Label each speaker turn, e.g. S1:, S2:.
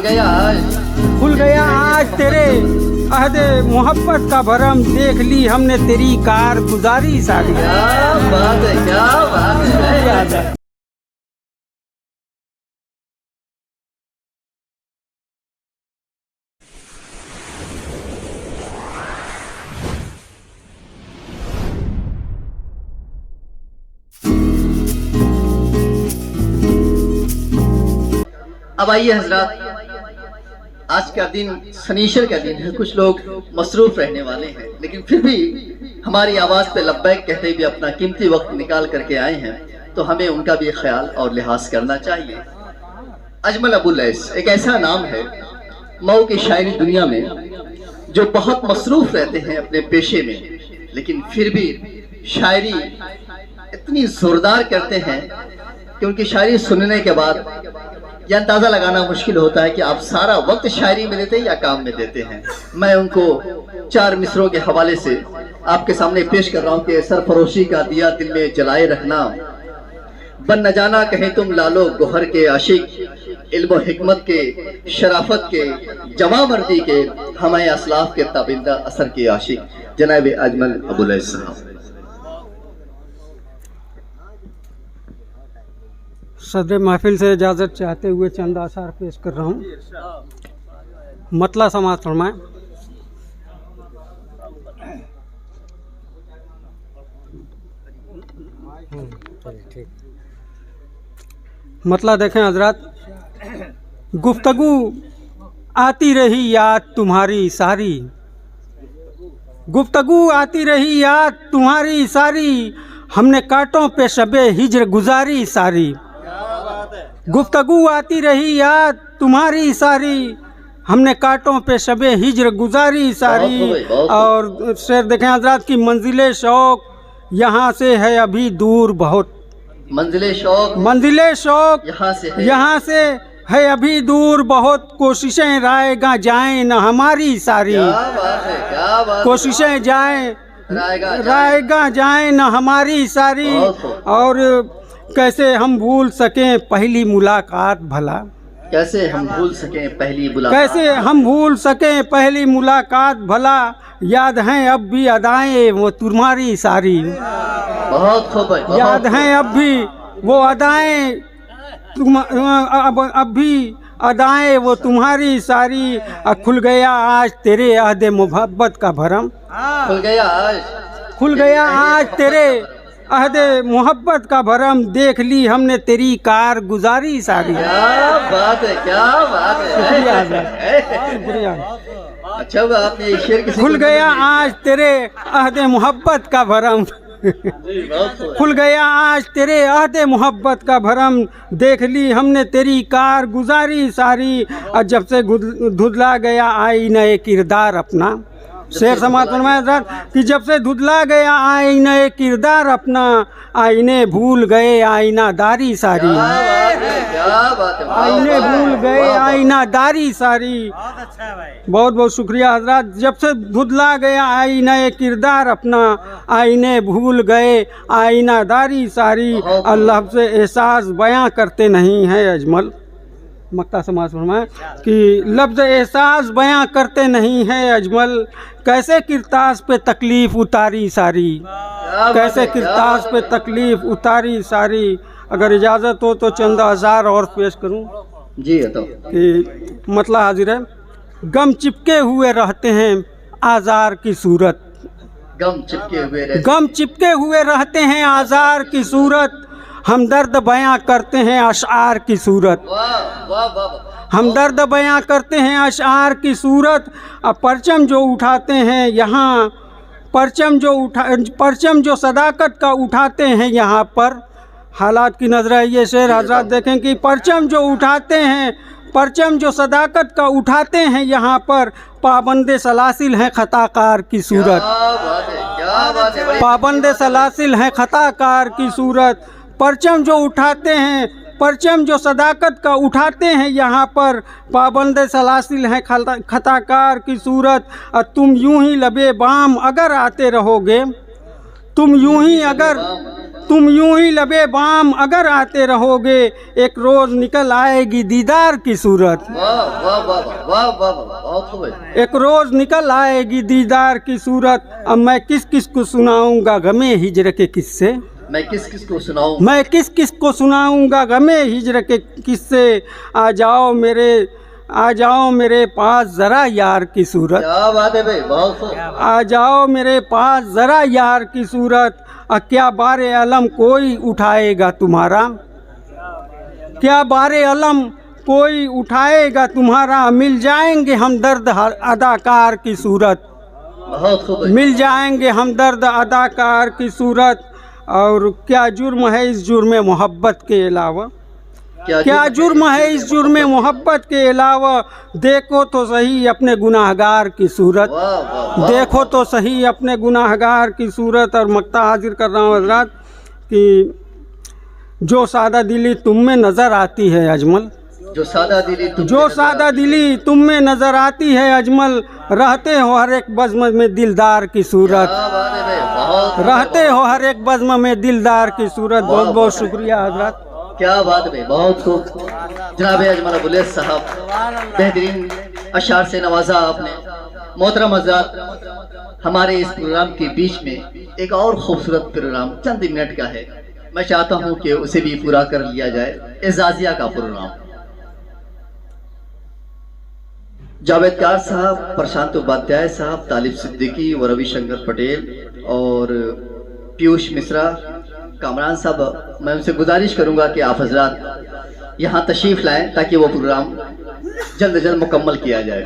S1: खुल गया आज तेरे अहदे मोहब्बत का भरम, देख ली हमने तेरी कार गुजारी सारी।
S2: क्या बात है, क्या बात है। अब आइए हजरात, आज का दिन शनिश्चर का दिन है। कुछ लोग मसरूफ रहने वाले हैं, लेकिन फिर भी हमारी आवाज़ पे लब्बैक कहते हुए अपना कीमती वक्त निकाल करके आए हैं, तो हमें उनका भी ख्याल और लिहाज करना चाहिए। अजमल अबू लैस एक ऐसा नाम है मऊ की शायरी दुनिया में जो बहुत मसरूफ रहते हैं अपने पेशे में, लेकिन फिर भी शायरी इतनी जोरदार करते हैं कि उनकी शायरी सुनने के बाद यह अंदाज़ा लगाना मुश्किल होता है कि आप सारा वक्त शायरी में देते हैं या काम में देते हैं। मैं उनको 4 मिसरों के हवाले से आपके सामने पेश कर रहा हूँ कि सरफरोशी का दिया दिल में जलाए रखना, बन न जाना कहें तुम लालो गोहर के आशिक, इल्म हिकमत के शराफत के जमा मर्दी के हमारे असलाफ के ताबिंदा असर के आशिक जनाब अजमल अबू लैस साहब।
S1: सदर महफिल से इजाज़त चाहते हुए चंद आसार पेश कर रहा हूँ। मतला समाज फरमाएं। मतला देखें हजरत, गुफ्तगू आती रही याद तुम्हारी सारी, गुफ्तगू आती रही याद तुम्हारी सारी, हमने कांटों पे शबे हिज्र गुजारी सारी। गुफ्तगू आती रही याद तुम्हारी सारी, हमने कांटों पे शबे हिज्र गुजारी सारी। और शेर देखें हजरत की मंजिले शौक यहाँ से है अभी दूर बहुत,
S2: मंजिले शौक यहाँ से
S1: है अभी दूर बहुत, कोशिशें रायगा जाएं न हमारी सारी। कोशिशें जाएं रायगा जाएं न हमारी सारी। और कैसे हम भूल सकें पहली मुलाकात भला,
S2: कैसे हम भूल सकें पहली मुलाकात,
S1: कैसे हम भूल सकें पहली मुलाकात भला, याद हैं अब भी अदाएं वो तुम्हारी सारी।
S2: बहुत खूब,
S1: याद हैं अब भी वो अदाएं अब भी अदाएं वो तुम्हारी सारी। खुल गया आज तेरे अहदे मोहब्बत का भरम, खुल गया आज तेरे अहदे मोहब्बत का भरम, देख ली हमने तेरी कार गुजारी सारी।
S2: क्या बात है, क्या बात है।
S1: शुक्रिया।
S2: अच्छा आपने ये शेर किसी
S1: खुल गया आज तेरे अहदे मोहब्बत का भरम, खुल गया आज तेरे अहदे मोहब्बत का भरम, देख ली हमने तेरी कार गुजारी सारी। और जब से धुधला गया आईने किरदार अपना, शेर समाज फरमाया कि जब से धुधला गया आईने किरदार अपना, आईने भूल गए आईना दारी सारी। आईने भूल गए आईना दारी सारी। बहुत बहुत शुक्रिया हजरत। जब से धुधला गया आईने किरदार अपना, आईने भूल गए आईना दारी सारी। अल्लाह से एहसास बयां करते नहीं हैं अजमल, मक्ता समाज फरमाए कि लफ्ज़ एहसास बयां करते नहीं हैं अजमल, कैसे किरतास पे तकलीफ़ उतारी सारी, कैसे किरतास पे तकलीफ़ उतारी सारी। अगर इजाज़त हो तो चंद हज़ार और पेश करूं
S2: जी। तो
S1: कि मतलब हाजिर है, गम चिपके हुए रहते हैं आज़ार की सूरत,
S2: गम
S1: चिपके हुए रहते हैं आज़ार की सूरत, हम दर्द बयां करते हैं अशआर की सूरत, हम दर्द बयां करते हैं अशआर की सूरत। अब परचम जो उठाते हैं यहाँ, परचम जो सदाकत का उठाते हैं यहाँ पर, हालात की नजर है ये शेर हजरत देखें कि परचम जो उठाते हैं, परचम जो सदाकत का उठाते हैं यहाँ पर, पाबंदे सलासिल हैं खताकार की सूरत, पाबंदे सलासिल हैं खताकार की सूरत। परचम जो उठाते हैं, परचम जो सदाकत का उठाते हैं यहाँ पर, पाबंदे सलासिल हैं खताकार की सूरत। और तुम यूं ही लबे बाम अगर आते रहोगे, तुम यूं ही तुम यूं ही लबे बाम अगर आते रहोगे, एक रोज निकल आएगी दीदार की सूरत।
S2: वाह वाह वाह वाह वाह वाह, बहुत खूब है।
S1: एक रोज निकल आएगी दीदार की सूरत। अब मैं किस किस को सुनाऊंगा गमे हिजर के किस्से,
S2: मैं किस किस को सुनाऊं,
S1: मैं किस किस को सुनाऊंगा गमे हिजर के किस्से। आ जाओ मेरे पास जरा यार की सूरत,
S2: क्या बात है भाई, बहुत खूब।
S1: आ जाओ मेरे पास जरा यार की सूरत। क्या बारे अलम कोई उठाएगा तुम्हारा, क्या बारे अलम कोई उठाएगा तुम्हारा। मिल जाएंगे हम दर्द अदाकार की सूरत,
S2: बहुत खूब है।
S1: मिल जाएंगे हम दर्द अदाकार की सूरत। और क्या जुर्म है इस जुर्म मोहब्बत के अलावा, क्या जुर्म है इस जुर्म मोहब्बत के अलावा। देखो तो सही अपने गुनाहगार की सूरत,
S2: वाह वाह वाह।
S1: देखो तो सही अपने गुनाहगार की सूरत। और मक्ता हाजिर कर रहा हूँ हजरात कि जो सादा दिली तुम में नज़र आती है अजमल,
S2: जो सादा दिली तुम
S1: जो सादा दिली तुम में नज़र आती है अजमल। रहते हो हर एक बज़्म में दिलदार की सूरत,
S2: क्या बात है भाई, बहुत
S1: रहते हो हर एक बज़्म में दिलदार की सूरत। बहुत बहुत शुक्रिया हजरात।
S2: क्या बात है भाई, बहुत खूब। जनाब अजमल अबुल साहब, बेहतरीन अशार से नवाजा आपने। मोहतरम हज़रात, हमारे इस प्रोग्राम के बीच में एक और खूबसूरत प्रोग्राम चंद मिनट का है, मैं चाहता हूं कि उसे भी पूरा कर लिया जाए। एजाजिया का प्रोग्राम जावेद कार साहब, प्रशांत उपाध्याय साहब, तालिब सिद्दीकी व रविशंकर पटेल और पीयूष मिश्रा, कामरान साहब, मैं उनसे गुजारिश करूंगा कि आप हजरात यहाँ तशरीफ लाएं ताकि वो प्रोग्राम जल्द मुकम्मल किया जाए।